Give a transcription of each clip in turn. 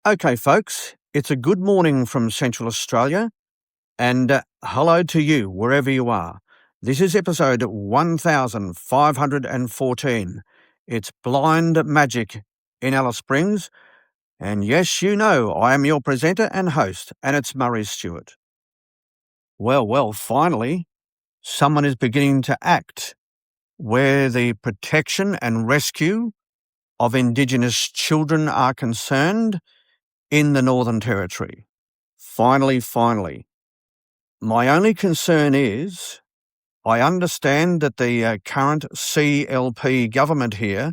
Okay, folks, it's a good morning from Central Australia, and hello to you wherever you are. This is episode 1514. It's Blind Magic in Alice Springs, and yes, you know, I am your presenter and host, and it's Murray Stewart. Well, finally, someone is beginning to act where the protection and rescue of Indigenous children are concerned in the Northern Territory. Finally. My only concern is I understand that the current CLP government here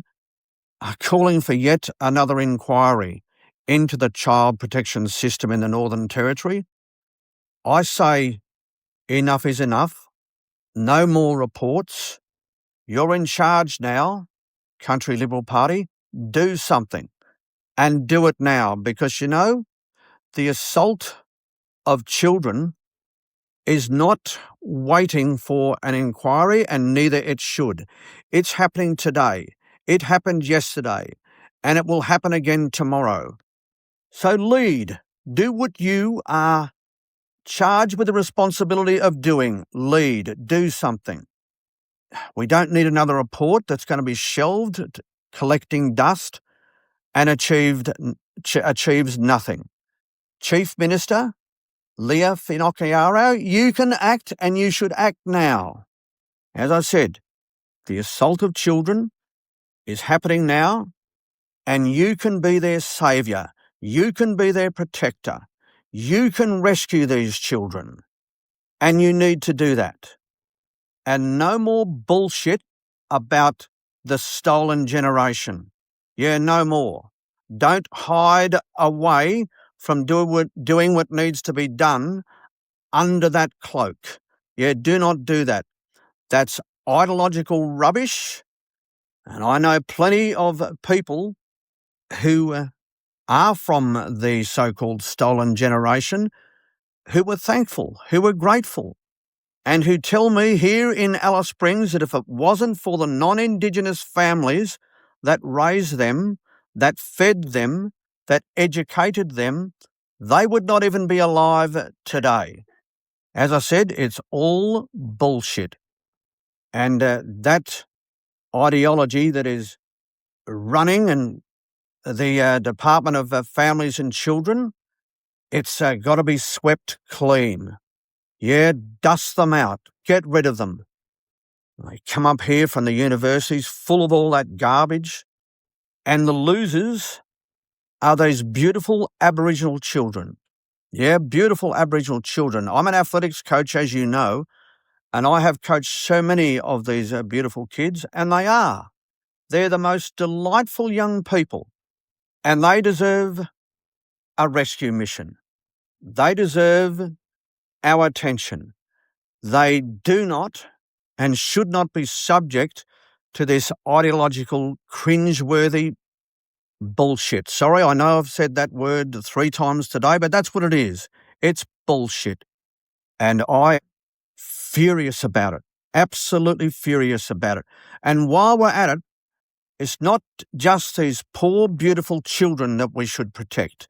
are calling for yet another inquiry into the child protection system in the Northern Territory. I say enough is enough. No more reports. You're in charge now, Country Liberal Party. Do something and do it now because, you know, the assault of children is not waiting for an inquiry, and neither it should. It's happening today. It happened yesterday, and it will happen again tomorrow. So lead. Do what you are charged with the responsibility of doing. Lead. Do something. We don't need another report that's going to be shelved, collecting dust, and achieves nothing. Chief Minister Leah, Finocchiaro, you can act and you should act now. As I said, the assault of children is happening now, and you can be their saviour. You can be their protector. You can rescue these children, and you need to do that. And no more bullshit about the stolen generation. Yeah, no more. Don't hide away from doing what needs to be done under that cloak. Yeah, do not do that. That's ideological rubbish. And I know plenty of people who are from the so-called stolen generation who were thankful, who were grateful, and who tell me here in Alice Springs that if it wasn't for the non-Indigenous families that raised them, that fed them, that educated them, they would not even be alive today. As I said, it's all bullshit. And that ideology that is running and the Department of Families and Children, it's got to be swept clean. Yeah, dust them out. Get rid of them. They come up here from the universities full of all that garbage. And the losers are these beautiful Aboriginal children. Yeah, beautiful Aboriginal children. I'm an athletics coach, as you know, and I have coached so many of these beautiful kids, and they're the most delightful young people, and they deserve a rescue mission. They deserve our attention. They do not and should not be subject to this ideological, cringe-worthy bullshit. Sorry, I know I've said that word 3 times today, but that's what it is. It's bullshit. And I'm furious about it. Absolutely furious about it. And while we're at it, it's not just these poor, beautiful children that we should protect.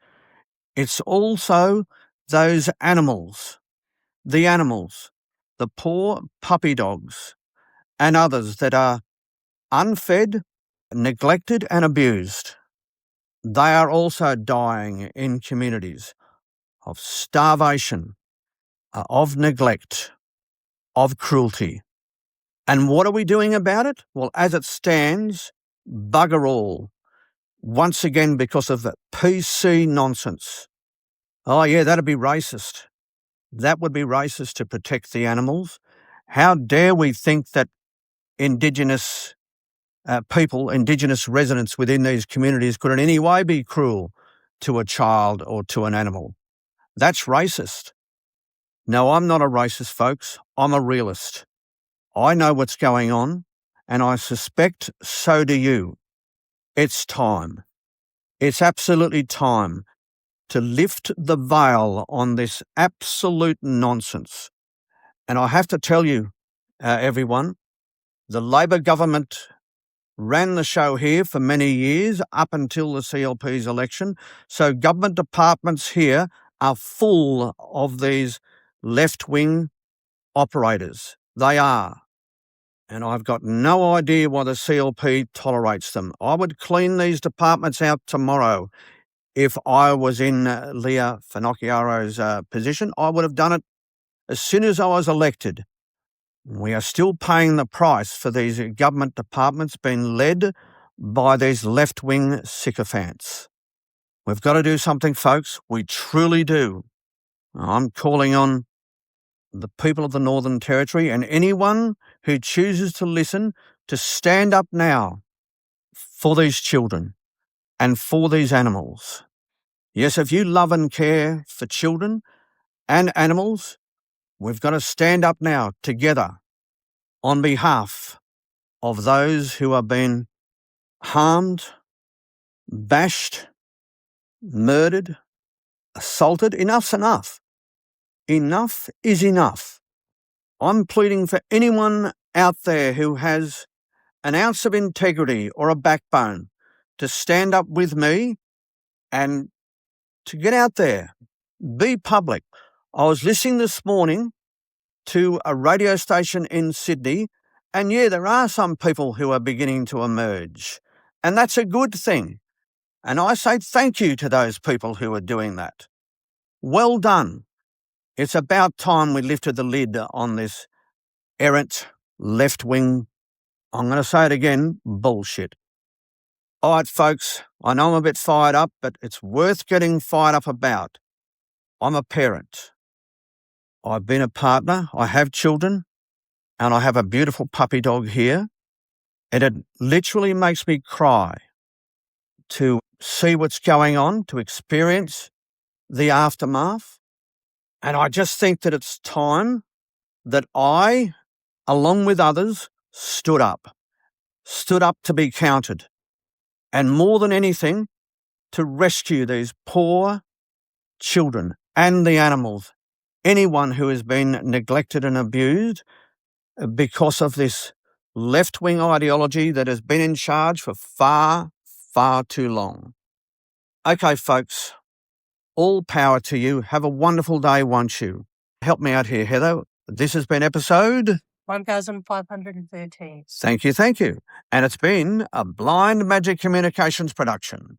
It's also those animals, the poor puppy dogs and others that are unfed, neglected and abused. They are also dying in communities of starvation, of neglect, of cruelty. And what are we doing about it? Well, as it stands, bugger all. Once again, because of PC nonsense. Oh yeah, that'd be racist. That would be racist to protect the animals. How dare we think that Indigenous people, Indigenous residents within these communities could in any way be cruel to a child or to an animal? That's racist. No, I'm not a racist, folks. I'm a realist. I know what's going on, and I suspect so do you. It's time. It's absolutely time to lift the veil on this absolute nonsense. And I have to tell you, everyone, the Labor government ran the show here for many years up until the CLP's election. So government departments here are full of these left-wing operators. They are. And I've got no idea why the CLP tolerates them. I would clean these departments out tomorrow. If I was in Leah Finocchiaro's position, I would have done it as soon as I was elected. We are still paying the price for these government departments being led by these left-wing sycophants. We've got to do something, folks. We truly do. I'm calling on the people of the Northern Territory and anyone who chooses to listen to stand up now for these children and for these animals. Yes, if you love and care for children and animals, we've got to stand up now together on behalf of those who are being harmed, bashed, murdered, assaulted. Enough's enough. Enough is enough. I'm pleading for anyone out there who has an ounce of integrity or a backbone to stand up with me and to get out there, be public. I was listening this morning to a radio station in Sydney, and yeah, there are some people who are beginning to emerge, and that's a good thing. And I say thank you to those people who are doing that. Well done. It's about time we lifted the lid on this errant left-wing, I'm going to say it again, bullshit. All right, folks, I know I'm a bit fired up, but it's worth getting fired up about. I'm a parent. I've been a partner. I have children, and I have a beautiful puppy dog here. And it literally makes me cry to see what's going on, to experience the aftermath. And I just think that it's time that I, along with others, stood up to be counted. And more than anything, to rescue these poor children and the animals, anyone who has been neglected and abused because of this left-wing ideology that has been in charge for far, far too long. Okay, folks, all power to you. Have a wonderful day, won't you? Help me out here, Heather. This has been episode 1513. Thank you. And it's been a Blind Magic Communications production.